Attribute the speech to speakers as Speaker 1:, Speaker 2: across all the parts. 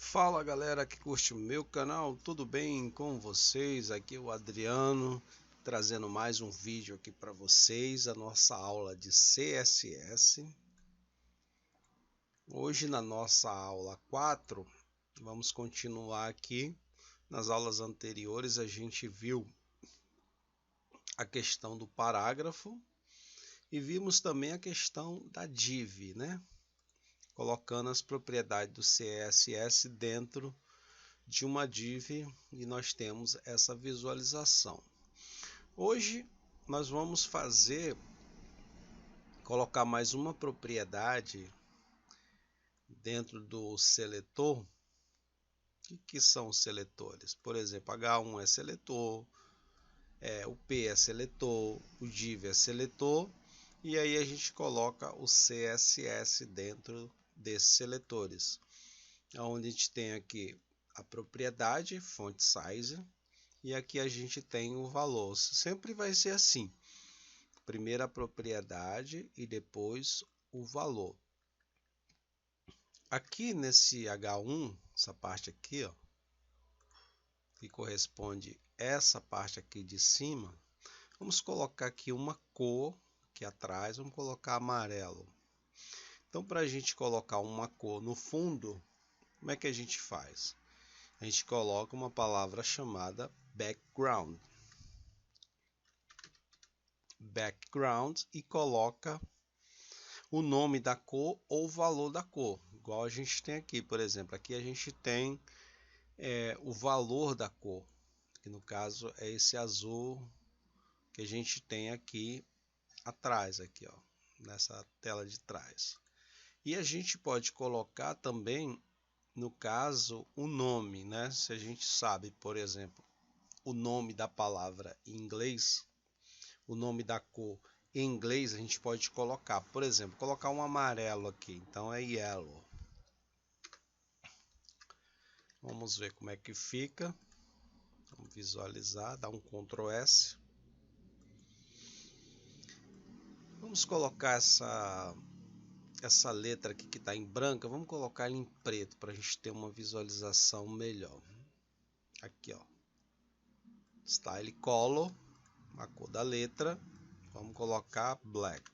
Speaker 1: Fala galera que curte o meu canal, tudo bem com vocês? Aqui é o Adriano, trazendo mais um vídeo aqui para vocês, a nossa aula de CSS. Hoje na nossa aula 4, vamos continuar aqui. Nas aulas anteriores a gente viu a questão do parágrafo e vimos também a questão da div, né? Colocando as propriedades do CSS dentro de uma div e nós temos essa visualização. Hoje nós vamos colocar mais uma propriedade dentro do seletor. O que são os seletores? Por exemplo, H1 é seletor, o P é seletor, o div é seletor, e aí a gente coloca o CSS dentro desses seletores. Onde a gente tem aqui a propriedade, font size, e aqui a gente tem o valor. Sempre vai ser assim: primeiro a propriedade e depois o valor. Aqui nesse H1, essa parte aqui, ó, que corresponde a essa parte aqui de cima, vamos colocar aqui uma cor aqui atrás, vamos colocar amarelo. Então, para a gente colocar uma cor no fundo, como é que a gente faz? A gente coloca uma palavra chamada background. Background e coloca o nome da cor ou o valor da cor, igual a gente tem aqui, por exemplo. Aqui a gente tem o valor da cor, que no caso é esse azul que a gente tem aqui atrás, aqui, ó, nessa tela de trás. E a gente pode colocar também, no caso, o nome, né? Se a gente sabe, por exemplo, o nome da palavra em inglês, o nome da cor em inglês, a gente pode colocar, por exemplo, colocar um amarelo aqui, então é yellow. Vamos ver como é que fica. Vamos visualizar, dar um Ctrl S. Vamos colocar essa letra aqui que está em branca, vamos colocar ela em preto para a gente ter uma visualização melhor. Aqui, ó, Style Color, a cor da letra, vamos colocar Black,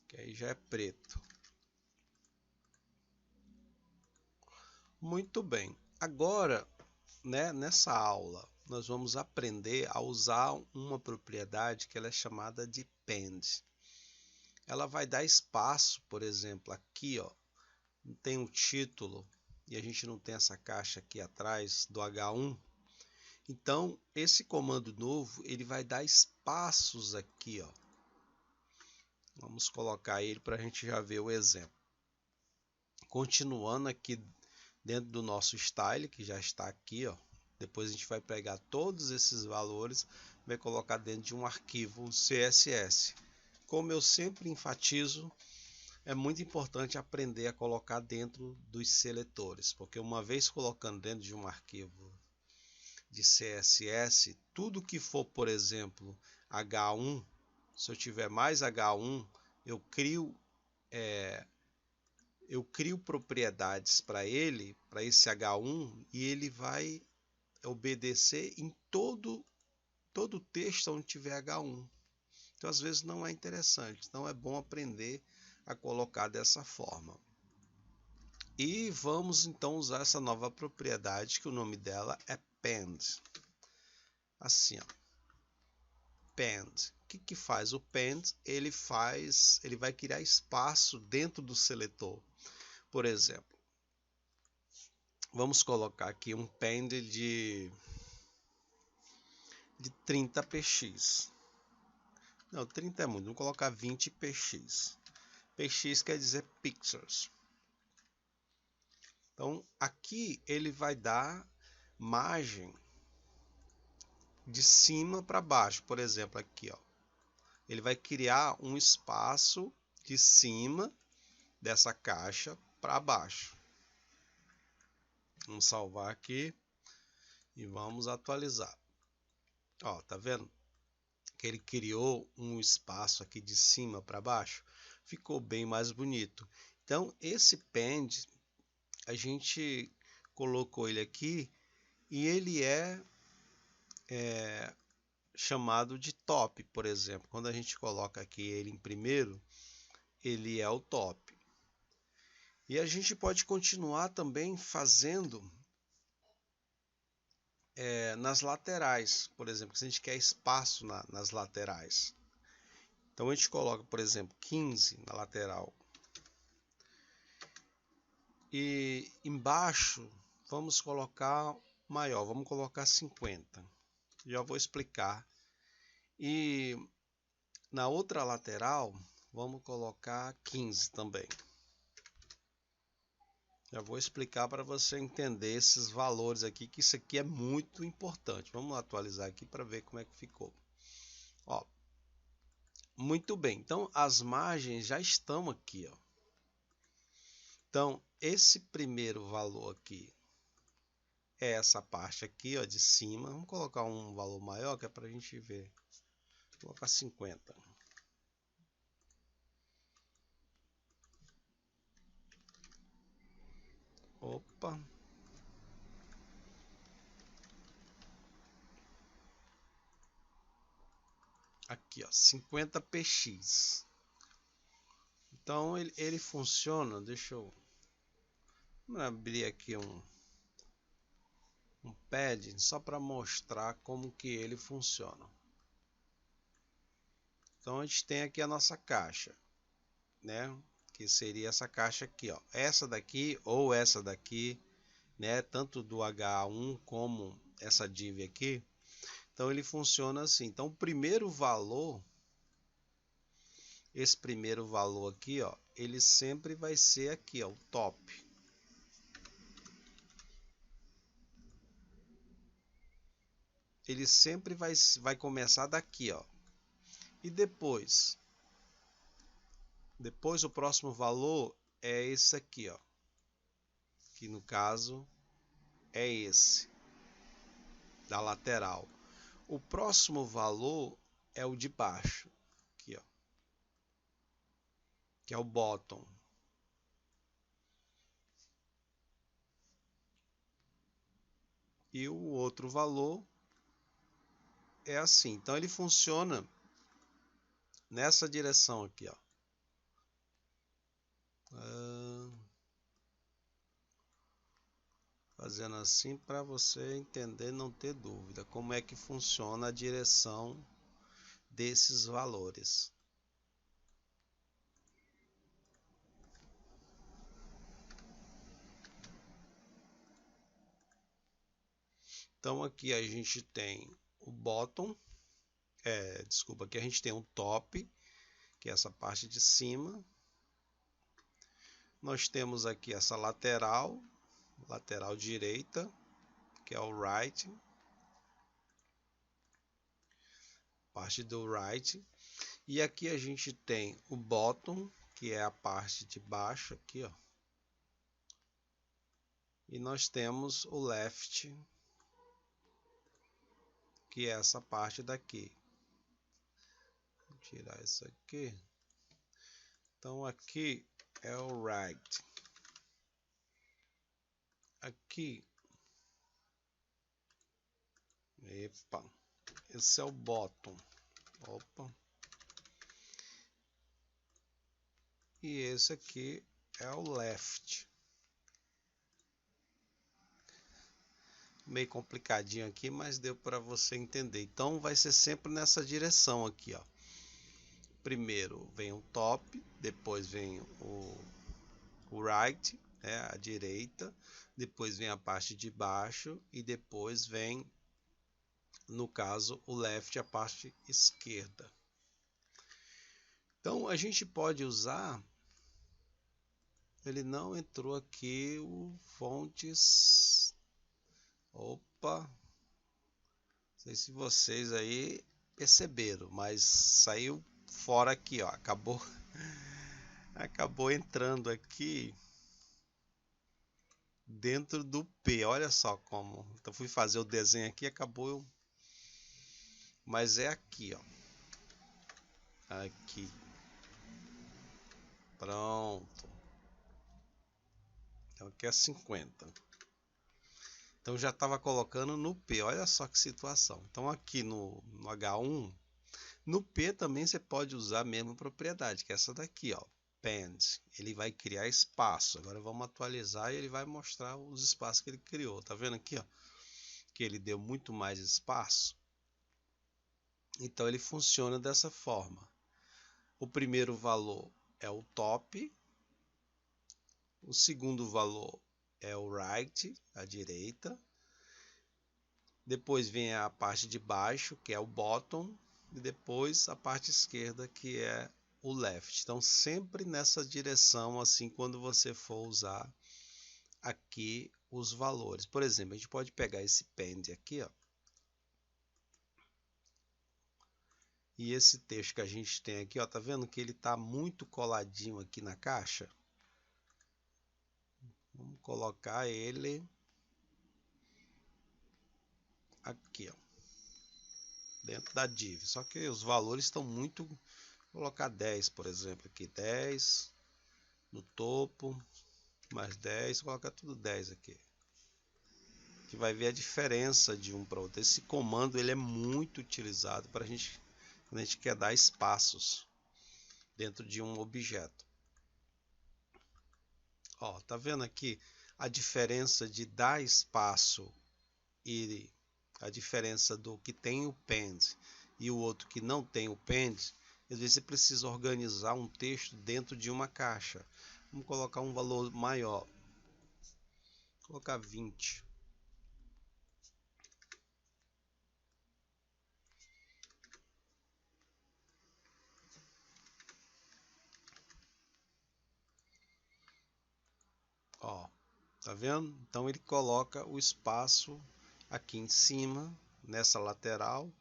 Speaker 1: que aí já é preto. Muito bem, agora, né, nessa aula nós vamos aprender a usar uma propriedade que ela é chamada de pend. Ela vai dar espaço, por exemplo, aqui, ó, tem um título e a gente não tem essa caixa aqui atrás do H1. Então, esse comando novo, ele vai dar espaços aqui, ó. Vamos colocar ele para a gente já ver o exemplo. Continuando aqui dentro do nosso style, que já está aqui, ó. Depois a gente vai pegar todos esses valores, vai colocar dentro de um arquivo CSS. Como eu sempre enfatizo, é muito importante aprender a colocar dentro dos seletores, porque uma vez colocando dentro de um arquivo de CSS, tudo que for, por exemplo, H1, se eu tiver mais H1, eu crio propriedades para ele, para esse H1, e ele vai obedecer em todo o texto onde tiver H1. Então, às vezes não é interessante. Então, é bom aprender a colocar dessa forma. E vamos então usar essa nova propriedade, que o nome dela é pend. Assim, ó. Pend. O que faz o pend? Ele vai criar espaço dentro do seletor. Por exemplo, vamos colocar aqui um pend de 30 px. Não, 30 é muito, vamos colocar 20 px. Px quer dizer pixels. Então, aqui ele vai dar margem de cima para baixo. Por exemplo, aqui, ó, ele vai criar um espaço de cima dessa caixa para baixo. Vamos salvar aqui e vamos atualizar. Ó, tá vendo que ele criou um espaço aqui de cima para baixo? Ficou bem mais bonito. Então, esse pend a gente colocou ele aqui e ele é chamado de top, por exemplo. Quando a gente coloca aqui ele em primeiro, ele é o top. E a gente pode continuar também fazendo nas laterais, por exemplo, se a gente quer espaço nas laterais. Então a gente coloca, por exemplo, 15 na lateral. E embaixo vamos colocar maior, vamos colocar 50. Já vou explicar. E na outra lateral vamos colocar 15 também. Já vou explicar para você entender esses valores aqui, que isso aqui é muito importante. Vamos atualizar aqui para ver como é que ficou. Ó, muito bem, então as margens já estão aqui, ó. Então esse primeiro valor aqui é essa parte aqui, ó, de cima. Vamos colocar um valor maior, que é para a gente ver. Vou colocar 50. Opa. Aqui, ó, 50 px. Então ele funciona. Deixa eu abrir aqui um pad só para mostrar como que ele funciona. Então a gente tem aqui a nossa caixa, né? Que seria essa caixa aqui, ó. Essa daqui ou essa daqui, né? Tanto do H1 como essa div aqui. Então ele funciona assim. Então o primeiro valor, esse primeiro valor aqui, ó, ele sempre vai ser aqui, ó, o top. Ele sempre vai começar daqui, ó. E depois o próximo valor é esse aqui, ó. Que no caso é esse da lateral. O próximo valor é o de baixo, aqui, ó, que é o bottom. E o outro valor é assim. Então ele funciona nessa direção aqui, ó. Fazendo assim para você entender, não ter dúvida como é que funciona a direção desses valores. Então aqui a gente tem o bottom, desculpa, aqui a gente tem o top, que é essa parte de cima. Nós temos aqui essa lateral direita, que é o right, parte do right. E aqui a gente tem o bottom, que é a parte de baixo aqui, ó. E nós temos o left, que é essa parte daqui. Vou tirar isso aqui. Então aqui é o right. Aqui, epa, esse é o bottom. Opa. E esse aqui é o left. Meio complicadinho aqui, mas deu para você entender. Então vai ser sempre nessa direção aqui, ó. Primeiro vem o top, depois vem o right, né, a direita, depois vem a parte de baixo e depois vem, no caso, o left, a parte esquerda. Então a gente pode usar, ele não entrou aqui o fontes, opa, não sei se vocês aí perceberam, mas saiu fora aqui, ó, acabou entrando aqui dentro do P. Olha só como. Então fui fazer o desenho aqui, acabou. Mas é aqui, ó. Aqui. Pronto. Então aqui é 50. Então já estava colocando no P, olha só que situação. Então aqui no H1, no P também você pode usar a mesma propriedade, que é essa daqui, ó, pend. Ele vai criar espaço. Agora vamos atualizar e ele vai mostrar os espaços que ele criou. Tá vendo aqui, ó, que ele deu muito mais espaço? Então ele funciona dessa forma. O primeiro valor é o top, o segundo valor é o right, a direita. Depois vem a parte de baixo, que é o bottom, e depois a parte esquerda, que é o left. Então sempre nessa direção, assim, quando você for usar aqui os valores. Por exemplo, a gente pode pegar esse pend aqui, ó, e esse texto que a gente tem aqui, ó, tá vendo que ele tá muito coladinho aqui na caixa? Vamos colocar ele aqui, ó, dentro da div. Só que os valores estão muito... Vou colocar 10, por exemplo, aqui 10 no topo, mais 10, vou colocar tudo 10 aqui. Que vai ver a diferença de um para outro. Esse comando ele é muito utilizado para a gente, quando a gente quer dar espaços dentro de um objeto. Ó, tá vendo aqui a diferença de dar espaço e a diferença do que tem o pend e o outro que não tem o pend? Às vezes você precisa organizar um texto dentro de uma caixa. Vamos colocar um valor maior. Vou colocar 20. Ó, tá vendo? Então ele coloca o espaço aqui em cima, nessa lateral,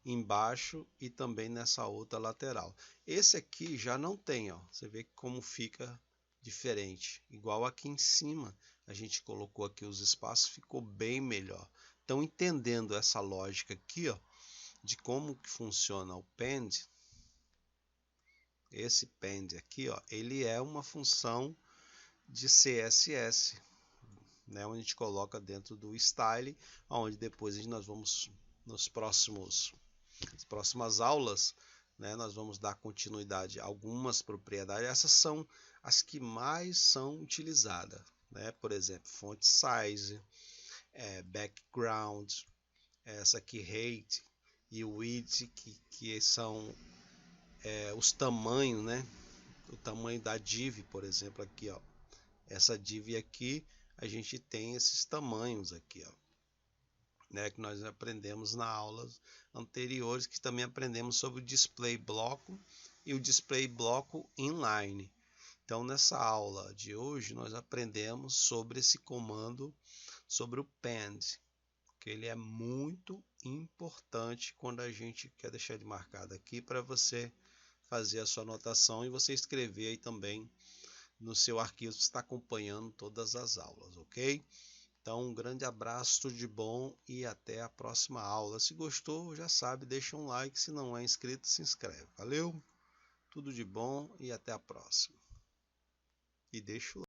Speaker 1: embaixo e também nessa outra lateral. Esse aqui já não tem, ó. Você vê como fica diferente. Igual aqui em cima, a gente colocou aqui os espaços, ficou bem melhor. Então, entendendo essa lógica aqui, ó, de como que funciona o pend, esse pend aqui, ó, ele é uma função de CSS, né, onde a gente coloca dentro do style, onde depois nós vamos nas próximas aulas, né, nós vamos dar continuidade a algumas propriedades. Essas são as que mais são utilizadas, né? Por exemplo, font size, background, essa aqui height e width, que são os tamanhos, né? O tamanho da div, por exemplo, aqui, ó. Essa div aqui, a gente tem esses tamanhos aqui, ó, né, que nós aprendemos na aulas anteriores, que também aprendemos sobre o display bloco e o display bloco inline. Então, nessa aula de hoje, nós aprendemos sobre esse comando, sobre o pend, que ele é muito importante quando a gente quer deixar ele marcado aqui para você fazer a sua anotação e você escrever aí também no seu arquivo que está acompanhando todas as aulas, ok? Então, um grande abraço, tudo de bom e até a próxima aula. Se gostou, já sabe, deixa um like. Se não é inscrito, se inscreve. Valeu, tudo de bom e até a próxima. E deixa o